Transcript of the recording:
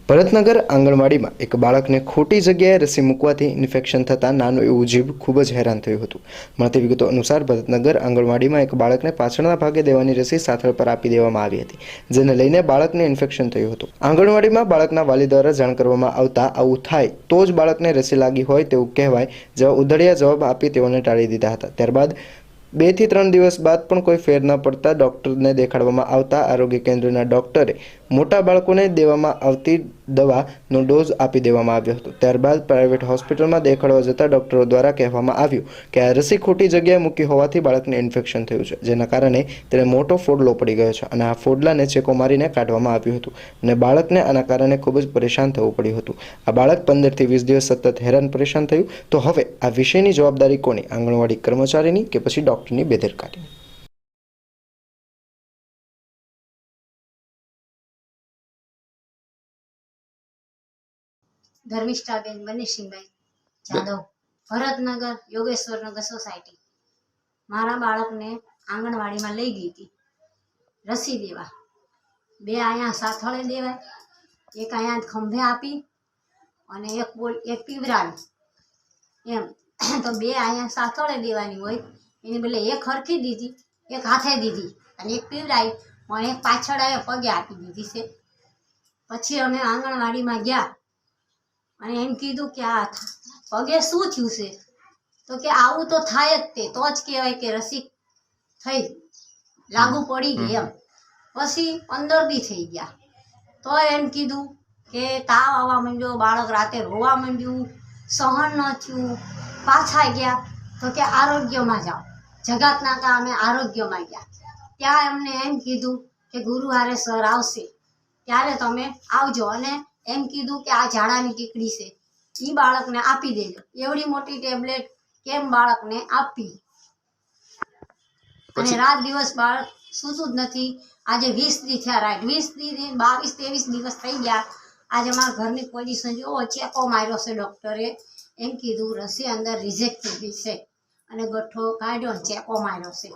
ભરતનગર આંગણવાડીમાં એક બાળકને ખોટી જગ્યાએ રસી મૂકવાથી ઇન્ફેક્શન થતાં નાનું એવું જીવ ખૂબ જ હેરાન થયું હતું। મળતી વિગતો અનુસાર ભરતનગર આંગણવાડીમાં એક બાળકને પાછળના ભાગે દેવાની રસી સાથળ પર આપી દેવામાં આવી હતી, જેને લઈને બાળકને ઇન્ફેક્શન થયું હતું। આંગણવાડીમાં બાળકના વાલી દ્વારા જાણ કરવામાં આવતા આવું થાય તો જ બાળકને રસી લાગી હોય તેવું કહેવાય જેવા ઉધડિયા જવાબ આપી તેઓને ટાળી દીધા હતા। ત્યારબાદ 2 થી 3 દિવસ બાદ પણ કોઈ ફેર ન પડતા ડોક્ટરને દેખાડવામાં આવતા આરોગ્ય કેન્દ્રના ડોક્ટરે મોટા બાળકોને દેવામાં આવતી દવાનો ડોઝ આપી દેવામાં આવ્યો હતો। ત્યારબાદ પ્રાઇવેટ હોસ્પિટલમાં દેખાડવા જતા ડોક્ટરો દ્વારા કહેવામાં આવ્યું કે આ રસી ખોટી જગ્યાએ મૂકી હોવાથી બાળકને ઇન્ફેક્શન થયું છે, જેના કારણે તેને મોટો ફોડલો પડી ગયો છે અને આ ફોડલાને ચેકો મારીને કાઢવામાં આવ્યું હતું અને બાળકને આના કારણે ખૂબ જ પરેશાન થવું પડ્યું હતું। આ બાળક 15 થી 20 દિવસ સતત હેરાન પરેશાન થયું તો હવે આ વિષયની જવાબદારી કોની? આંગણવાડી કર્મચારીની કે પછી ડોક્ટરની બેદરકારી? ધર્મિષ્ઠાબેન બનેશસિંહભાઈ જાદવ, ભરતનગર યોગેશ્વરનગર સોસાયટી। મારા બાળકને આંગણવાડીમાં લઈ ગઈ હતી રસી દેવા। 2 અહીંયા સાથળે દેવાય, એક અહીંયા ખંભે આપી અને એક પીવરાવી એમ। તો 2 અહીંયા સાથળે દેવાની હોય, એની બદલે એક હરખી દીધી, એક હાથે દીધી અને એક પીવરાવી અને એક પાછળ અહીંયા પગે આપી દીધી છે। પછી અમે આંગણવાડીમાં ગયા અને એમ કીધું કે આ પગે શું થયું છે? તો કે આવું તો થાય જ તે, તો જ કહેવાય કે રસી થઈ લાગુ પડી ગઈ એમ। પછી 15 દી થઈ ગયા તો એમ કીધું કે તાવ આવવા માંડ્યો, બાળક રાતે રોવા માંડ્યું, સહન ન થયું, પાછા ગયા તો કે આરોગ્યમાં જાઓ। જગાતનાકા અમે આરોગ્યમાં ગયા, ત્યાં એમને એમ કીધું કે ગુરુવારે સર આવશે ત્યારે તમે આવજો અને એમ કીધું કે આ ઝાડાની ટીકડી છે એ બાળકને આપી દેજો। એવડી મોટી ટેબ્લેટ કેમ બાળકને આપી? અને રાત દિવસ બાળક સૂતું જ નથી। આજે 20 દી થયા, રાઈટ 20 દી 22 23 દિવસ થઈ ગયા। આજે મારા ઘરની પોઝિશન જો ચેકો માર્યો છે ડૉક્ટરે, એમ કીધું રસી અંદર રિજેક્ટ થઈ ગઈ છે અને ગઠ્ઠો કાઢ્યો ને ચેકો માર્યો છે।